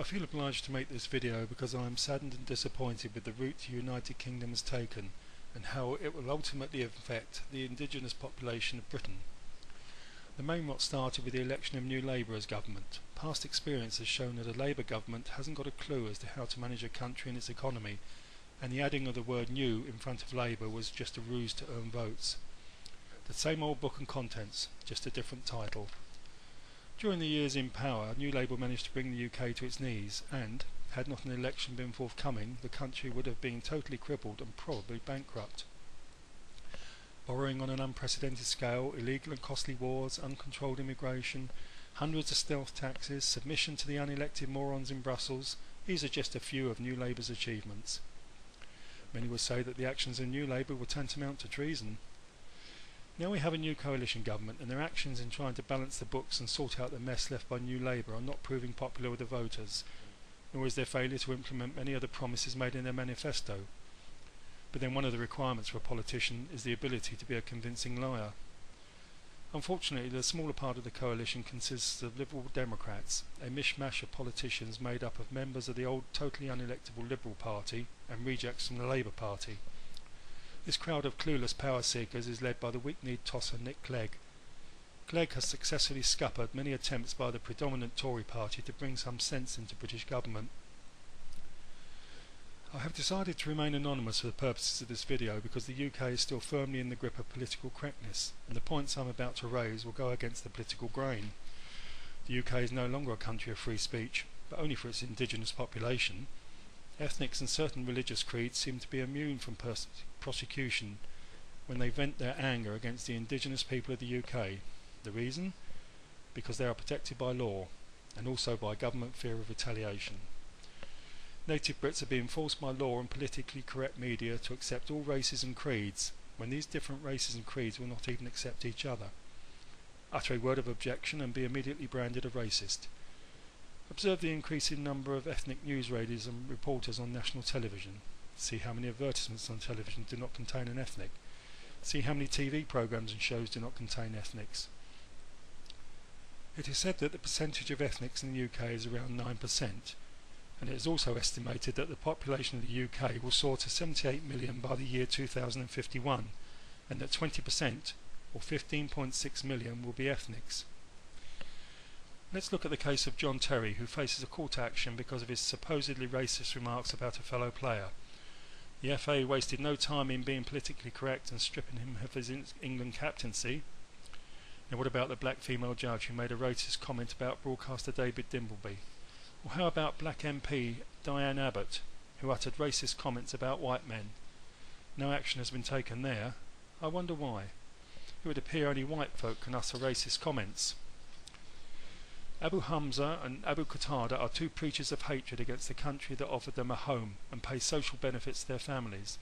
I feel obliged to make this video because I am saddened and disappointed with the route the United Kingdom has taken and how it will ultimately affect the indigenous population of Britain. The main rot started with the election of New Labour as government. Past experience has shown that a Labour government hasn't got a clue as to how to manage a country and its economy, and the adding of the word new in front of Labour was just a ruse to earn votes. The same old book and contents, just a different title. During the years in power, New Labour managed to bring the UK to its knees and, had not an election been forthcoming, the country would have been totally crippled and probably bankrupt. Borrowing on an unprecedented scale, illegal and costly wars, uncontrolled immigration, hundreds of stealth taxes, submission to the unelected morons in Brussels, these are just a few of New Labour's achievements. Many would say that the actions of New Labour were tantamount to treason. Now we have a new coalition government, and their actions in trying to balance the books and sort out the mess left by New Labour are not proving popular with the voters, nor is their failure to implement many of the promises made in their manifesto. But then one of the requirements for a politician is the ability to be a convincing liar. Unfortunately, the smaller part of the coalition consists of Liberal Democrats, a mishmash of politicians made up of members of the old totally unelectable Liberal Party and rejects from the Labour Party. This crowd of clueless power seekers is led by the weak-kneed tosser Nick Clegg. Clegg has successfully scuppered many attempts by the predominant Tory party to bring some sense into British government. I have decided to remain anonymous for the purposes of this video because the UK is still firmly in the grip of political correctness, and the points I am about to raise will go against the political grain. The UK is no longer a country of free speech, but only for its indigenous population. Ethnics and certain religious creeds seem to be immune from prosecution when they vent their anger against the indigenous people of the UK. The reason? Because they are protected by law, and also by government fear of retaliation. Native Brits are being forced by law and politically correct media to accept all races and creeds, when these different races and creeds will not even accept each other. Utter a word of objection and be immediately branded a racist. Observe the increasing number of ethnic news readers and reporters on national television. See how many advertisements on television do not contain an ethnic. See how many TV programs and shows do not contain ethnics. It is said that the percentage of ethnics in the UK is around 9%, and it is also estimated that the population of the UK will soar to 78 million by the year 2051, and that 20%, or 15.6 million, will be ethnics. Let's look at the case of John Terry, who faces a court action because of his supposedly racist remarks about a fellow player. The FA wasted no time in being politically correct and stripping him of his England captaincy. Now what about the black female judge who made a racist comment about broadcaster David Dimbleby? Or how about black MP Diane Abbott, who uttered racist comments about white men? No action has been taken there. I wonder why. It would appear only white folk can utter racist comments. Abu Hamza and Abu Qatada are two preachers of hatred against the country that offered them a home and pays social benefits to their families.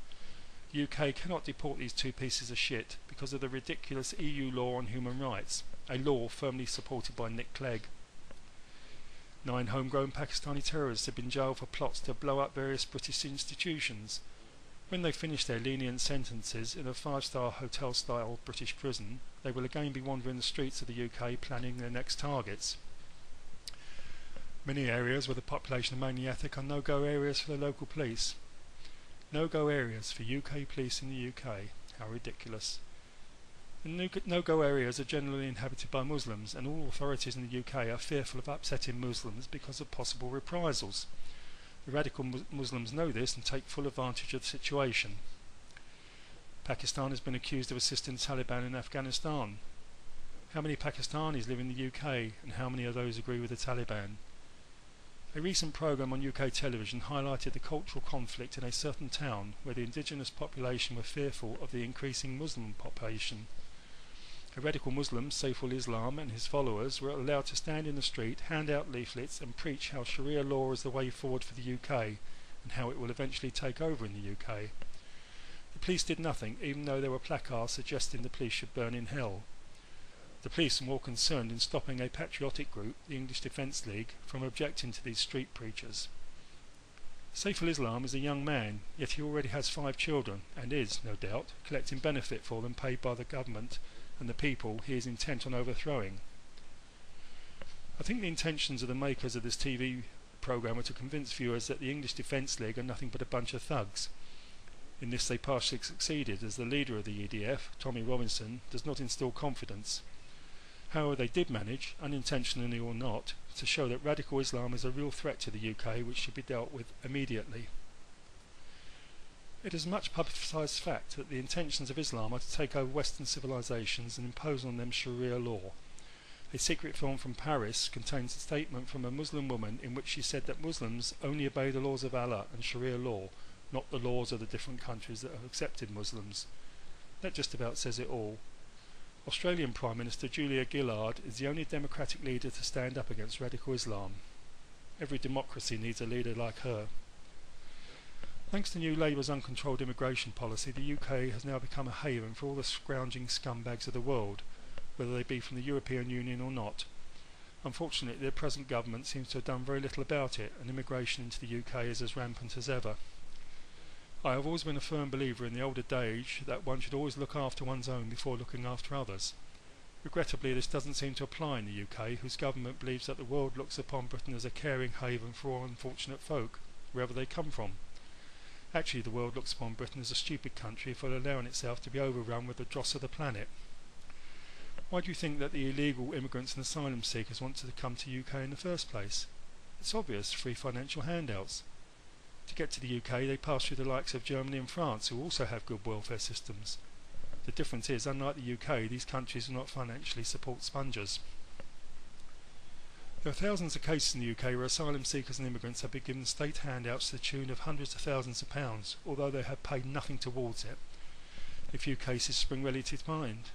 The UK cannot deport these two pieces of shit because of the ridiculous EU law on human rights, a law firmly supported by Nick Clegg. 9 homegrown Pakistani terrorists have been jailed for plots to blow up various British institutions. When they finish their lenient sentences in a 5-star hotel-style British prison, they will again be wandering the streets of the UK planning their next targets. Many areas where the population are mainly ethnic are no-go areas for the local police. No-go areas for UK police in the UK. How ridiculous. The no-go areas are generally inhabited by Muslims, and all authorities in the UK are fearful of upsetting Muslims because of possible reprisals. The radical Muslims know this and take full advantage of the situation. Pakistan has been accused of assisting the Taliban in Afghanistan. How many Pakistanis live in the UK, and how many of those agree with the Taliban? A recent programme on UK television highlighted the cultural conflict in a certain town where the indigenous population were fearful of the increasing Muslim population. A radical Muslim, Saiful Islam, and his followers were allowed to stand in the street, hand out leaflets and preach how Sharia law is the way forward for the UK and how it will eventually take over in the UK. The police did nothing, even though there were placards suggesting the police should burn in hell. The police are more concerned in stopping a patriotic group, the English Defence League, from objecting to these street preachers. Saiful Islam is a young man, yet he already has 5 children and is, no doubt, collecting benefit for them paid by the government and the people he is intent on overthrowing. I think the intentions of the makers of this TV programme were to convince viewers that the English Defence League are nothing but a bunch of thugs. In this they partially succeeded, as the leader of the EDF, Tommy Robinson, does not instill confidence. However, they did manage, unintentionally or not, to show that radical Islam is a real threat to the UK which should be dealt with immediately. It is a much publicised fact that the intentions of Islam are to take over Western civilizations and impose on them Sharia law. A secret film from Paris contains a statement from a Muslim woman in which she said that Muslims only obey the laws of Allah and Sharia law, not the laws of the different countries that have accepted Muslims. That just about says it all. Australian Prime Minister Julia Gillard is the only democratic leader to stand up against radical Islam. Every democracy needs a leader like her. Thanks to New Labour's uncontrolled immigration policy, the UK has now become a haven for all the scrounging scumbags of the world, whether they be from the European Union or not. Unfortunately, the present government seems to have done very little about it, and immigration into the UK is as rampant as ever. I have always been a firm believer in the old adage that one should always look after one's own before looking after others. Regrettably, this doesn't seem to apply in the UK, whose government believes that the world looks upon Britain as a caring haven for all unfortunate folk, wherever they come from. Actually, the world looks upon Britain as a stupid country for allowing itself to be overrun with the dross of the planet. Why do you think that the illegal immigrants and asylum seekers want to come to UK in the first place? It's obvious, free financial handouts. To get to the UK, they pass through the likes of Germany and France, who also have good welfare systems. The difference is, unlike the UK, these countries do not financially support spongers. There are thousands of cases in the UK where asylum seekers and immigrants have been given state handouts to the tune of hundreds of thousands of pounds, although they have paid nothing towards it. A few cases spring readily to mind.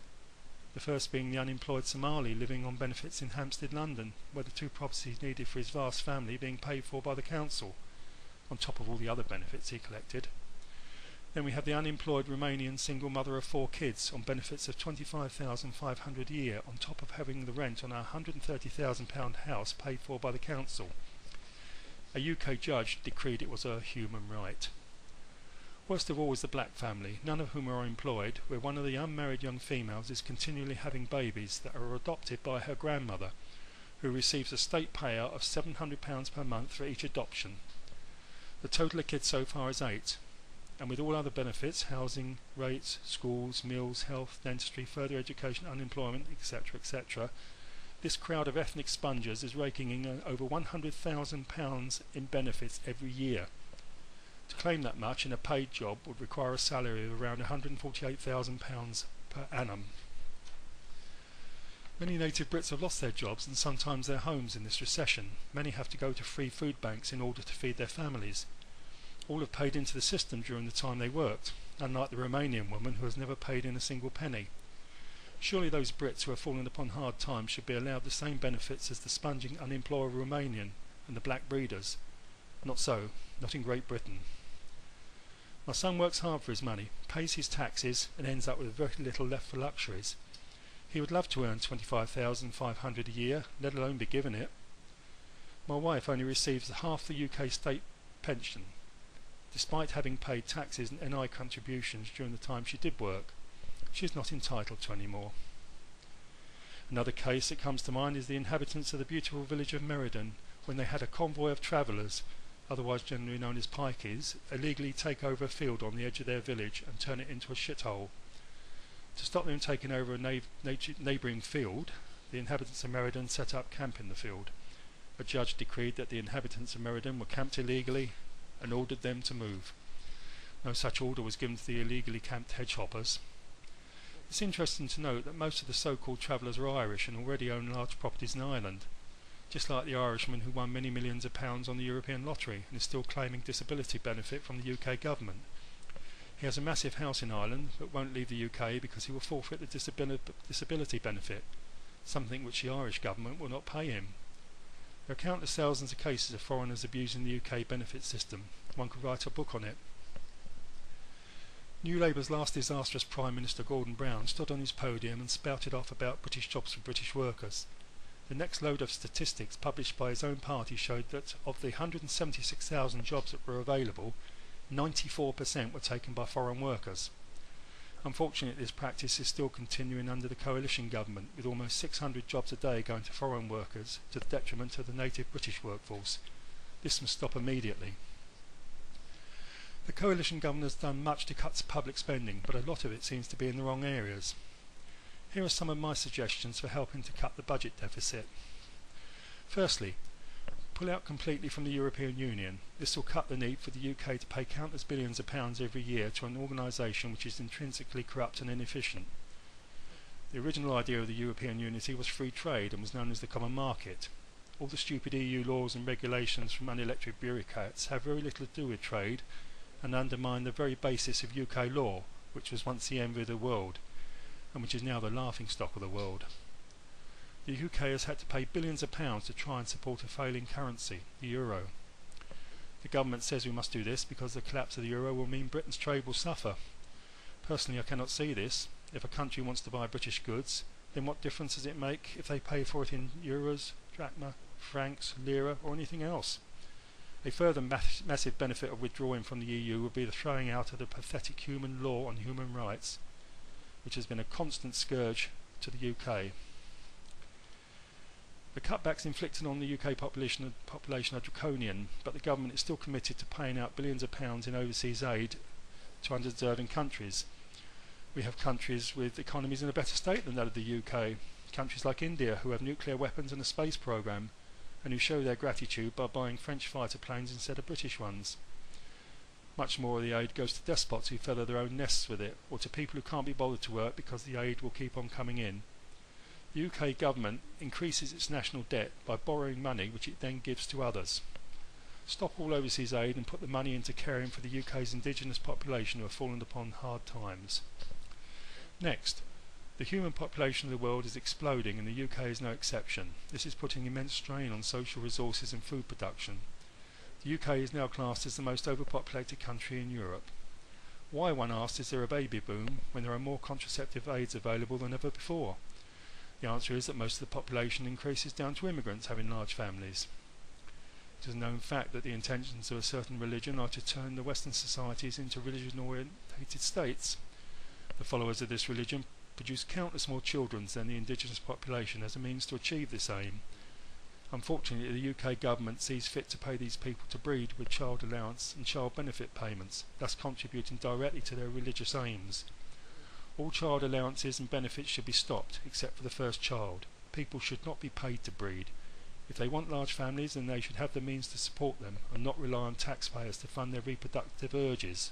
The first being the unemployed Somali living on benefits in Hampstead, London, where the two properties needed for his vast family being paid for by the council, on top of all the other benefits he collected. Then we have the unemployed Romanian single mother of 4 kids on benefits of £25,500 a year, on top of having the rent on a £130,000 house paid for by the council. A UK judge decreed it was a human right. Worst of all is the black family, none of whom are employed, where one of the unmarried young females is continually having babies that are adopted by her grandmother, who receives a state payout of £700 per month for each adoption. The total of kids so far is 8, and with all other benefits, housing, rates, schools, meals, health, dentistry, further education, unemployment, etc., etc., this crowd of ethnic spongers is raking in over £100,000 in benefits every year. To claim that much in a paid job would require a salary of around £148,000 per annum. Many native Brits have lost their jobs and sometimes their homes in this recession. Many have to go to free food banks in order to feed their families. All have paid into the system during the time they worked, unlike the Romanian woman who has never paid in a single penny. Surely those Brits who have fallen upon hard times should be allowed the same benefits as the sponging unemployed Romanian and the black breeders. Not so, not in Great Britain. My son works hard for his money, pays his taxes and ends up with very little left for luxuries. He would love to earn £25,500 a year, let alone be given it. My wife only receives half the UK state pension, despite having paid taxes and NI contributions during the time she did work. She is not entitled to any more. Another case that comes to mind is the inhabitants of the beautiful village of Meriden, when they had a convoy of travellers, otherwise generally known as pikeys, illegally take over a field on the edge of their village and turn it into a shithole. To stop them taking over a neighbouring field, the inhabitants of Meriden set up camp in the field. A judge decreed that the inhabitants of Meriden were camped illegally and ordered them to move. No such order was given to the illegally camped hedgehoppers. It's interesting to note that most of the so-called travellers are Irish and already own large properties in Ireland, just like the Irishman who won many millions of pounds on the European lottery and is still claiming disability benefit from the UK government. He has a massive house in Ireland but won't leave the UK because he will forfeit the disability benefit, something which the Irish government will not pay him. There are countless thousands of cases of foreigners abusing the UK benefit system. One could write a book on it. New Labour's last disastrous Prime Minister Gordon Brown stood on his podium and spouted off about British jobs for British workers. The next load of statistics published by his own party showed that of the 176,000 jobs that were available, 94% were taken by foreign workers. Unfortunately, this practice is still continuing under the coalition government, with almost 600 jobs a day going to foreign workers, to the detriment of the native British workforce. This must stop immediately. The coalition government has done much to cut public spending, but a lot of it seems to be in the wrong areas. Here are some of my suggestions for helping to cut the budget deficit. Firstly, pull out completely from the European Union. This will cut the need for the UK to pay countless billions of pounds every year to an organisation which is intrinsically corrupt and inefficient. The original idea of the European unity was free trade and was known as the common market. All the stupid EU laws and regulations from unelected bureaucrats have very little to do with trade and undermine the very basis of UK law, which was once the envy of the world, and which is now the laughingstock of the world. The UK has had to pay billions of pounds to try and support a failing currency, the euro. The government says we must do this because the collapse of the euro will mean Britain's trade will suffer. Personally, I cannot see this. If a country wants to buy British goods, then what difference does it make if they pay for it in euros, drachma, francs, lira or anything else? A further massive benefit of withdrawing from the EU would be the throwing out of the pathetic human law on human rights, which has been a constant scourge to the UK. The cutbacks inflicted on the UK population are draconian, but the government is still committed to paying out billions of pounds in overseas aid to undeserving countries. We have countries with economies in a better state than that of the UK, countries like India who have nuclear weapons and a space programme, and who show their gratitude by buying French fighter planes instead of British ones. Much more of the aid goes to despots who feather their own nests with it, or to people who can't be bothered to work because the aid will keep on coming in. The UK government increases its national debt by borrowing money which it then gives to others. Stop all overseas aid and put the money into caring for the UK's indigenous population who have fallen upon hard times. Next, the human population of the world is exploding and the UK is no exception. This is putting immense strain on social resources and food production. The UK is now classed as the most overpopulated country in Europe. Why, one asks, is there a baby boom when there are more contraceptive aids available than ever before? The answer is that most of the population increase is down to immigrants having large families. It is a known fact that the intentions of a certain religion are to turn the Western societies into religion-orientated states. The followers of this religion produce countless more children than the indigenous population as a means to achieve this aim. Unfortunately, the UK government sees fit to pay these people to breed with child allowance and child benefit payments, thus contributing directly to their religious aims. All child allowances and benefits should be stopped, except for the first child. People should not be paid to breed. If they want large families, then they should have the means to support them and not rely on taxpayers to fund their reproductive urges.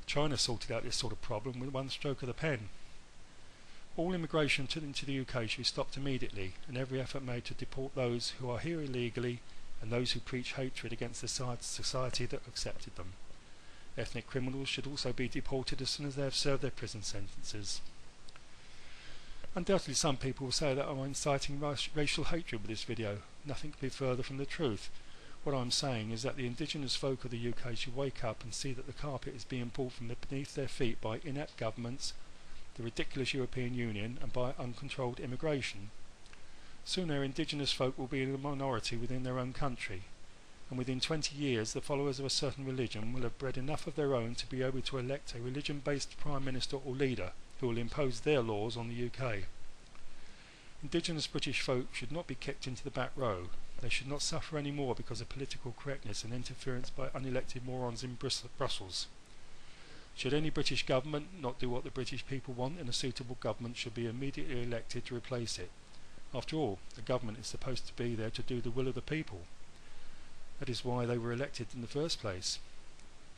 China sorted out this sort of problem with one stroke of the pen. All immigration into the UK should be stopped immediately, and every effort made to deport those who are here illegally and those who preach hatred against the society that accepted them. Ethnic criminals should also be deported as soon as they have served their prison sentences. Undoubtedly some people will say that I'm inciting racial hatred with this video. Nothing could be further from the truth. What I'm saying is that the indigenous folk of the UK should wake up and see that the carpet is being pulled from beneath their feet by inept governments, the ridiculous European Union and by uncontrolled immigration. Soon our indigenous folk will be in a minority within their own country, and within 20 years the followers of a certain religion will have bred enough of their own to be able to elect a religion-based Prime Minister or leader who will impose their laws on the UK. Indigenous British folk should not be kicked into the back row. They should not suffer any more because of political correctness and interference by unelected morons in Brussels. Should any British government not do what the British people want, then a suitable government should be immediately elected to replace it. After all, the government is supposed to be there to do the will of the people. That is why they were elected in the first place.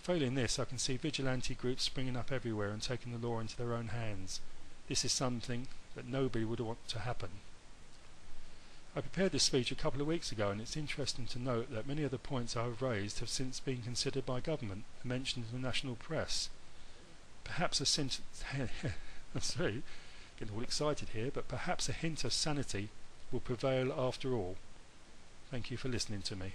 Failing this, I can see vigilante groups springing up everywhere and taking the law into their own hands. This is something that nobody would want to happen. I prepared this speech a couple of weeks ago, and it's interesting to note that many of the points I have raised have since been considered by government and mentioned in the national press. Perhaps a sorry, getting all excited here, but perhaps a hint of sanity will prevail after all. Thank you for listening to me.